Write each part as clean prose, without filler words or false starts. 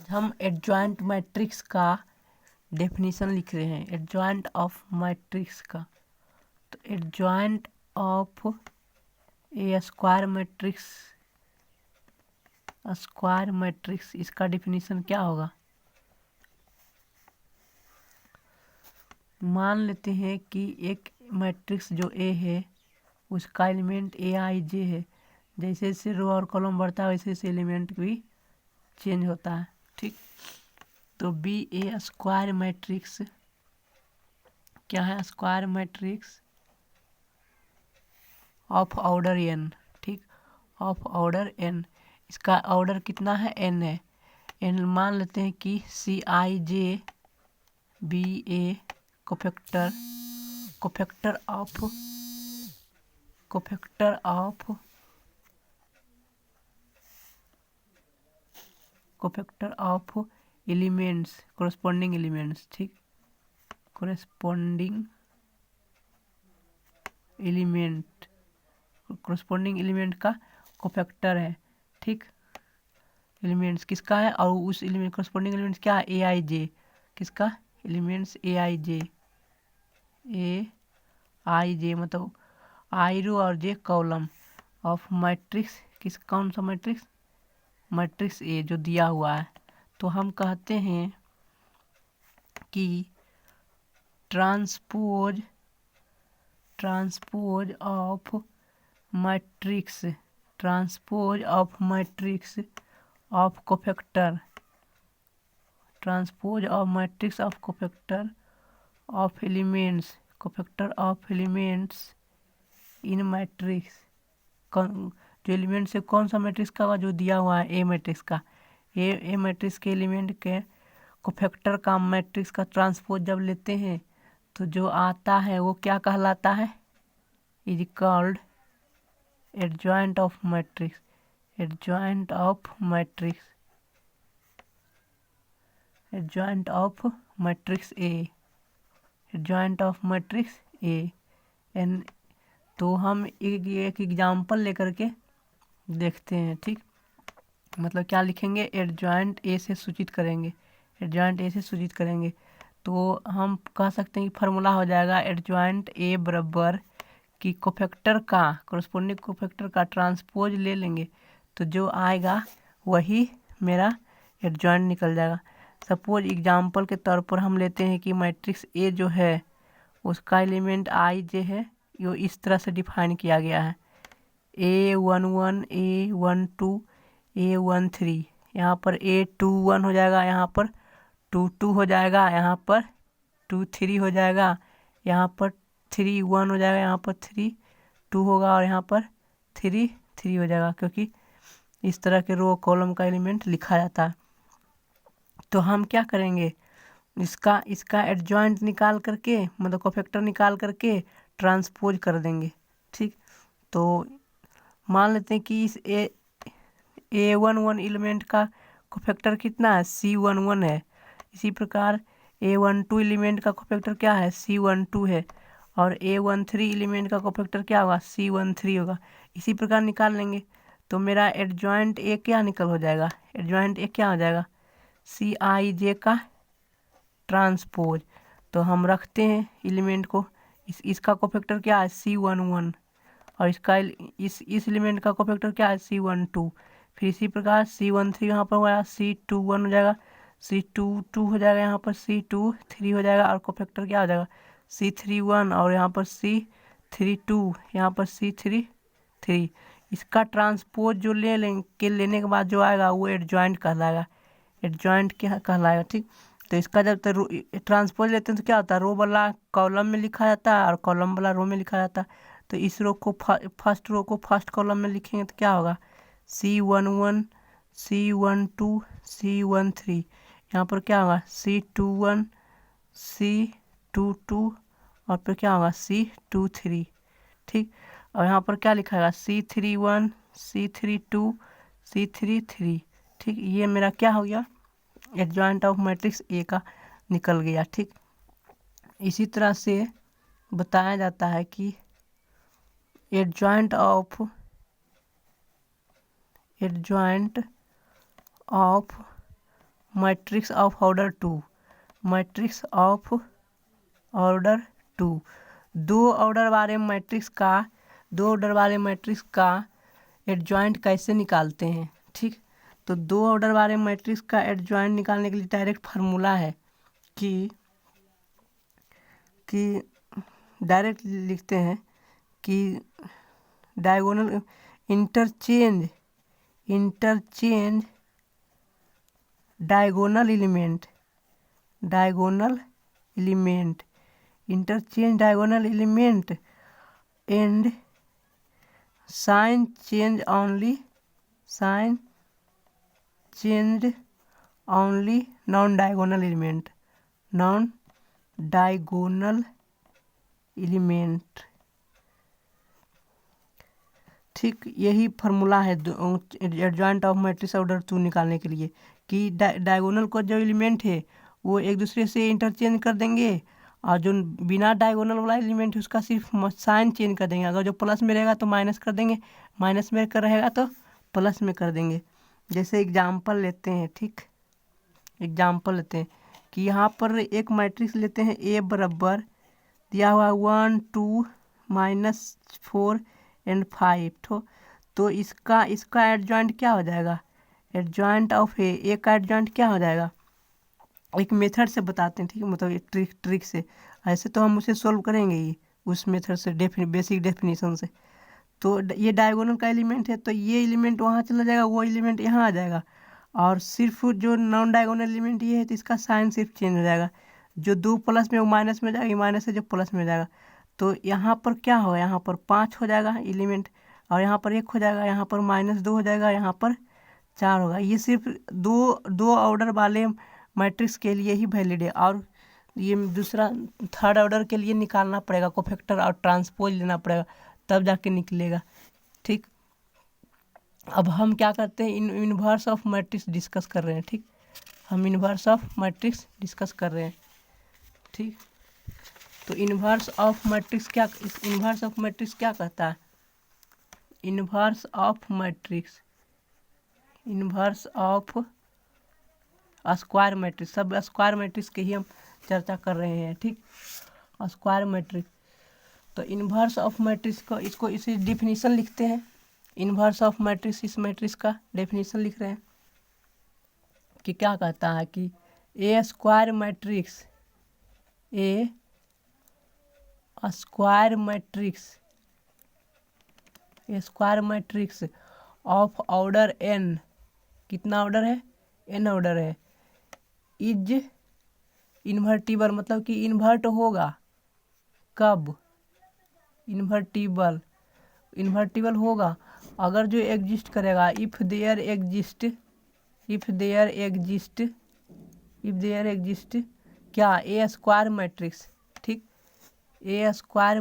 हम adjoint matrix का definition लिख रहे हैं, एडजॉइंट ऑफ मैट्रिक्स का। तो adjoint of A square matrix इसका डेफिनेशन क्या होगा। मान लेते हैं कि एक मैट्रिक्स जो ए है उसका एलिमेंट ए आई जे है। जैसे जैसे रो और कॉलम बढ़ता है वैसे वैसे एलिमेंट भी चेंज होता है, ठीक। तो बी ए स्क्वायर मैट्रिक्स क्या है, square matrix of order N, ठीक, ऑफ ऑर्डर एन। इसका ऑर्डर कितना है, एन है। एन मान लेते हैं कि C I J be a cofactor of elements, corresponding elements, ठीक, कोरस्पॉन्डिंग एलिमेंट का कोफैक्टर है, ठीक। एलिमेंट्स किसका है, और उस एलिमेंट कोरस्पॉन्डिंग एलिमेंट्स क्या है, ए आई जे। किसका, एलिमेंट्स ए आई जे मतलब आई रो और जे कॉलम ऑफ मैट्रिक्स, कौन सा मैट्रिक्स ए जो दिया हुआ है। तो हम कहते हैं कि transpose of matrix of cofactor of elements in matrix. जो एलिमेंट्स है कौन सा मैट्रिक्स का जो दिया हुआ है, ए मैट्रिक्स का। ए मैट्रिक्स के एलिमेंट के कोफैक्टर का मैट्रिक्स का ट्रांसपोज जब लेते हैं तो जो आता है वो क्या कहलाता है, is called adjoint of matrix A N. तो हम एक एग्जाम्पल लेकर के देखते हैं, ठीक। मतलब क्या लिखेंगे, एडजॉइंट ए से सूचित करेंगे। तो हम कह सकते हैं कि फार्मूला हो जाएगा एडजॉइंट ए बराबर कि कोरस्पॉन्डिंग कोफैक्टर का ट्रांसपोज ले लेंगे तो जो आएगा वही मेरा एडजॉइंट निकल जाएगा। सपोज एग्जाम्पल के तौर पर हम लेते हैं कि मैट्रिक्स ए जो है उसका एलिमेंट आई जे है, यो इस तरह से डिफाइन किया गया है, A11 A12 A13। यहाँ पर A21 हो जाएगा, यहाँ पर 22 हो जाएगा, यहाँ पर 23 हो जाएगा, यहाँ पर 31 हो जाएगा, यहाँ पर 32 होगा और यहाँ पर 33 हो जाएगा, क्योंकि इस तरह के रो कॉलम का एलिमेंट लिखा जाता है। तो हम क्या करेंगे, इसका एडजॉइंट निकाल करके मतलब कोफैक्टर निकाल करके ट्रांसपोज कर देंगे, ठीक। तो मान लेते हैं कि इस A11 एलिमेंट का कोफैक्टर कितना है, C11 है। इसी प्रकार A12 एलिमेंट का कोफैक्टर क्या है, C12 है। और A13 एलिमेंट का कोफैक्टर क्या होगा, C13 होगा। इसी प्रकार निकाल लेंगे तो मेरा एडजॉइंट ए क्या हो जाएगा, सी आई जे का ट्रांसपोज। तो हम रखते हैं एलिमेंट को, इसका कोफैक्टर क्या है, C11, और इसका इस एलिमेंट का कोफैक्टर क्या है, C12। फिर इसी प्रकार C13 यहाँ पर हो जाएगा, C21 हो जाएगा, C22 हो जाएगा, यहाँ पर C23 हो जाएगा, और कोफैक्टर क्या हो जाएगा, C31, और यहाँ पर C32, यहाँ पर C33। इसका ट्रांसपोज जो लेने के बाद जो आएगा वो एडजॉइंट कहलाएगा, ठीक। तो इसका जब तक ट्रांसपोज लेते हैं तो क्या होता है, रो वाला कॉलम में लिखा जाता है और कॉलम वाला रो में लिखा जाता है। तो इस रो को फर्स्ट रो को फर्स्ट कॉलम में लिखेंगे तो क्या होगा, C11 C12 C13। यहाँ पर क्या होगा, C21 C22 और फिर क्या होगा, C23, ठीक। और यहाँ पर क्या लिखा है, C31 C32 C33, ठीक। ये मेरा क्या हो गया, एडजॉइंट ऑफ मैट्रिक्स ए का निकल गया, ठीक। इसी तरह से बताया जाता है कि adjoint of matrix of order 2, matrix of order 2, दो ऑर्डर वाले मैट्रिक्स का एडजॉइंट कैसे निकालते हैं। ठीक, तो दो ऑर्डर वाले मैट्रिक्स का एडजॉइंट निकालने के लिए डायरेक्ट फार्मूला है कि डायरेक्ट लिखते हैं कि diagonal interchange diagonal element interchange diagonal element and sign change only non diagonal element. ठीक, यही फार्मूला है एडजॉइंट ऑफ मैट्रिक्स ऑर्डर 2 निकालने के लिए कि डायगोनल को जो एलिमेंट है वो एक दूसरे से इंटरचेंज कर देंगे और जो बिना डायगोनल वाला एलिमेंट है उसका सिर्फ साइन चेंज कर देंगे। अगर जो प्लस में रहेगा तो माइनस कर देंगे, माइनस में कर रहेगा तो प्लस में कर देंगे। जैसे एग्जाम्पल लेते हैं, ठीक, एग्जाम्पल लेते हैं कि यहाँ पर एक मैट्रिक्स लेते हैं ए बराबर दिया हुआ 1 2 -4 एंड 5 तो इसका एडजॉइंट क्या हो जाएगा, एडजॉइंट ऑफ ए का एडजॉइंट क्या हो जाएगा, एक मेथड से बताते हैं। ठीक है, मतलब एक ट्रिक से, ऐसे तो हम उसे सोल्व करेंगे ही उस मेथड से बेसिक डेफिनेशन से। तो ये डायगोनल का एलिमेंट है तो ये एलिमेंट वहाँ चला जाएगा, वो एलिमेंट यहाँ आ जाएगा, और सिर्फ जो नॉन डायगोनल एलिमेंट ये है तो इसका साइन सिर्फ चेंज हो जाएगा। जो 2 प्लस में वो माइनस में जाएगा, माइनस से जो प्लस में जाएगा तो यहाँ पर क्या होगा, यहाँ पर 5 हो जाएगा एलिमेंट, और यहाँ पर 1 हो जाएगा, यहाँ पर -2 हो जाएगा, यहाँ पर 4 होगा। ये सिर्फ दो ऑर्डर वाले मैट्रिक्स के लिए ही वैलिड है, और ये दूसरा थर्ड ऑर्डर के लिए निकालना पड़ेगा, कोफैक्टर और ट्रांसपोज लेना पड़ेगा तब जाके निकलेगा। ठीक, अब हम क्या करते हैं, इन्वर्स ऑफ मैट्रिक्स डिस्कस कर रहे हैं। ठीक, हम इन्वर्स ऑफ मैट्रिक्स डिस्कस कर रहे हैं। ठीक, तो इन्वर्स ऑफ मैट्रिक्स क्या कहता है, इन्वर्स ऑफ स्क्वायर मैट्रिक्स, सब स्क्वायर मैट्रिक्स की ही हम चर्चा कर रहे हैं। ठीक, स्क्वायर मैट्रिक्स, तो इन्वर्स ऑफ मैट्रिक्स को इसी डिफिनीशन लिखते हैं। इन्वर्स ऑफ मैट्रिक्स, इस मैट्रिक्स का डेफिनेशन लिख रहे हैं कि क्या कहता है कि a square matrix of order n, कितना ऑर्डर है, n ऑर्डर है, इज इन्वर्टिबल, मतलब कि इन्वर्ट होगा, कब, इन्वर्टिबल होगा अगर जो एग्जिस्ट करेगा, इफ देयर एग्जिस्ट क्या, ए स्क्वायर मैट्रिक्स। ठीक, ए स्क्वायर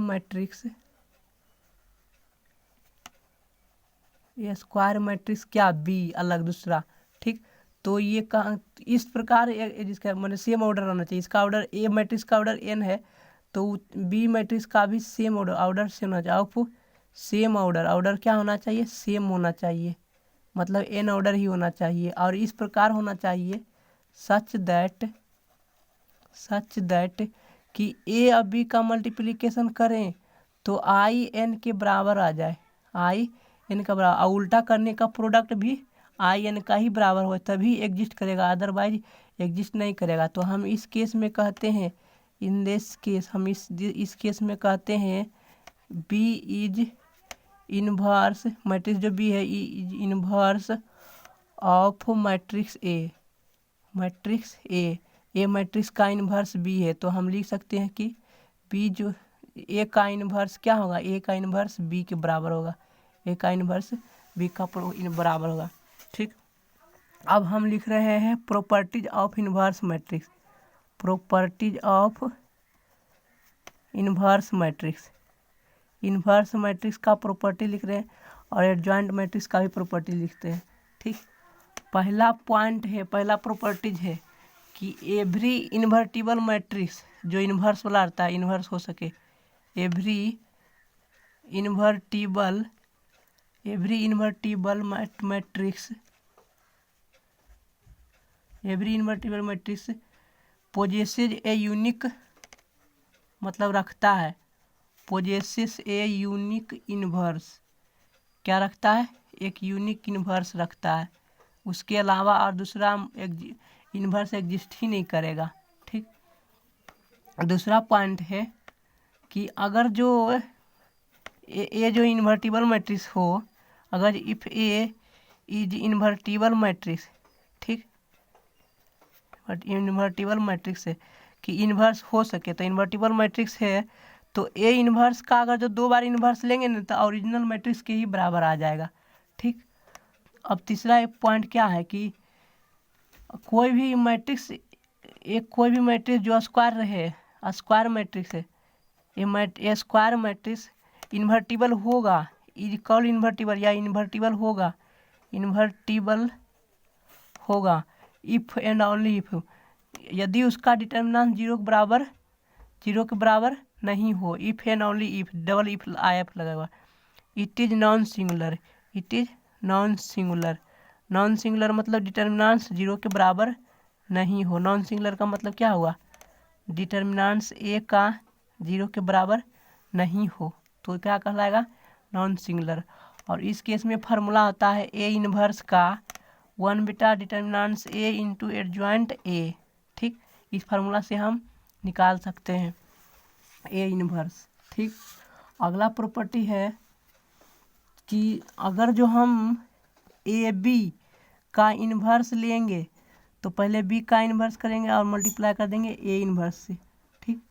मैट्रिक्स क्या, बी अलग दूसरा। ठीक, तो ये कहाँ इस प्रकार जिसका मतलब सेम ऑर्डर होना चाहिए, इसका ऑर्डर ए मैट्रिक्स का ऑर्डर n है तो बी मैट्रिक्स का भी सेम ऑर्डर से होना चाहिए। ऑफ सेम ऑर्डर क्या होना चाहिए, सेम होना चाहिए, मतलब n ऑर्डर ही होना चाहिए, और इस प्रकार होना चाहिए सच दैट कि a और b का मल्टीप्लिकेशन करें तो i n के बराबर आ जाए, i n का बराबर, और उल्टा करने का प्रोडक्ट भी i n का ही बराबर हो तभी एग्जिस्ट करेगा, अदरवाइज एग्जिस्ट नहीं करेगा। तो हम इस केस में कहते हैं, इन दिस केस हम इस केस में कहते हैं b इज इन्वर्स मैट्रिक्स, जो b है is inverse of matrix A matrix का इन्वर्स b है। तो हम लिख सकते हैं कि b जो a का इन्वर्स क्या होगा, a का इन्वर्स b के बराबर होगा, a का इन्वर्स b का बराबर होगा। ठीक, अब हम लिख रहे हैं properties of inverse matrix, inverse matrix का प्रॉपर्टी लिख रहे हैं और एडजॉइंट मैट्रिक्स का भी प्रॉपर्टी लिखते हैं। ठीक, पहला प्रॉपर्टीज है कि एवरी इन्वर्टिबल मैट्रिक्स, जो इन्वर्स वाला आता है, इन्वर्स हो सके, every invertible matrix every invertible matrix possesses a unique मतलब रखता है, पोजेसेस ए यूनिक इन्वर्स, क्या रखता है, एक यूनिक इन्वर्स रखता है, उसके अलावा और दूसरा इन्वर्स एग्जिस्ट ही नहीं करेगा। ठीक, दूसरा पॉइंट है कि अगर जो ए जो इन्वर्टिबल मैट्रिक्स हो, अगर if A is invertible matrix, ठीक, बट इन्वर्टिबल मैट्रिक्स है कि इन्वर्स हो सके, तो इन्वर्टिबल मैट्रिक्स है तो ए इन्वर्स का अगर जो 2 बार इन्वर्स लेंगे ना तो ओरिजिनल मैट्रिक्स के ही बराबर आ जाएगा। ठीक, अब तीसरा एक पॉइंट क्या है कि कोई भी मैट्रिक्स जो स्क्वायर रहे, स्क्वायर मैट्रिक्स है, ये स्क्वायर मैट्रिक्स इन्वर्टिबल होगा, इज कॉल्ड इन्वर्टिबल या इन्वर्टिबल होगा इफ एंड ओनली इफ, यदि उसका डिटर्मिनेंट 0 के बराबर नहीं हो, if and only if, double if IF लगेगा। इट इज नॉन सिंगुलर मतलब डिटर्मिनेंट्स 0 के बराबर नहीं हो। नॉन सिंगुलर का मतलब क्या हुआ, डिटर्मिनेंट्स ए का 0 के बराबर नहीं हो तो क्या कहलाएगा, नॉन सिंगुलर। और इस केस में फार्मूला होता है ए इन्वर्स का 1/, determinants A into adjoint A. ठीक, इस फार्मूला से हम निकाल सकते हैं ए इन्वर्स। ठीक, अगला प्रॉपर्टी है कि अगर जो हम ए बी का इन्वर्स लेंगे तो पहले बी का इन्वर्स करेंगे और मल्टीप्लाई कर देंगे ए इन्वर्स से। ठीक,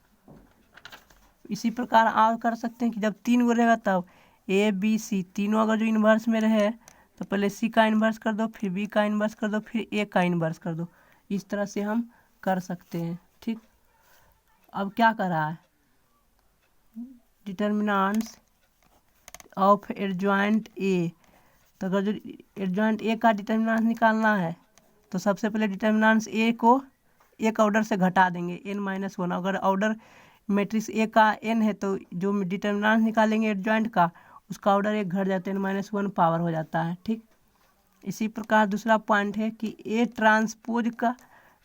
इसी प्रकार आप कर सकते हैं कि जब 3 गो रहेगा तब ए बी सी तीनों अगर जो इन्वर्स में रहे तो पहले सी का इन्वर्स कर दो, फिर बी का इन्वर्स कर दो, फिर ए का इन्वर्स कर दो। इस तरह से हम कर सकते हैं। ठीक, अब क्या कर रहा है, डिटर्मिनेंट्स ऑफ एडजॉइंट ए, तो अगर जो एडजॉइंट ए का डिटर्मिनेंट निकालना है तो सबसे पहले डिटर्मिनेंट्स ए को एक ऑर्डर से घटा देंगे n-1। अगर ऑर्डर मैट्रिक्स ए का n है तो जो डिटर्मिनेंट निकालेंगे एडजॉइंट का उसका ऑर्डर 1 घट जाता है, n-1 पावर हो जाता है। ठीक, इसी प्रकार दूसरा पॉइंट है कि ए ट्रांसपोज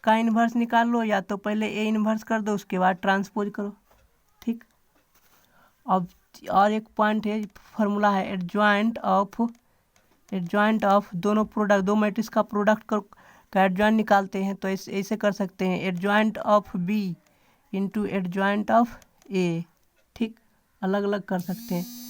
का इन्वर्स निकाल लो, या तो पहले ए इन्वर्स कर दो उसके बाद ट्रांसपोज करो। ठीक, अब और एक पॉइंट है, फार्मूला है एडजॉइंट ऑफ दोनों प्रोडक्ट, दो मैट्रिक्स का प्रोडक्ट का एडजॉइंट निकालते हैं तो ऐसे कर सकते हैं, adjoint of B into adjoint of A. ठीक, अलग अलग कर सकते हैं।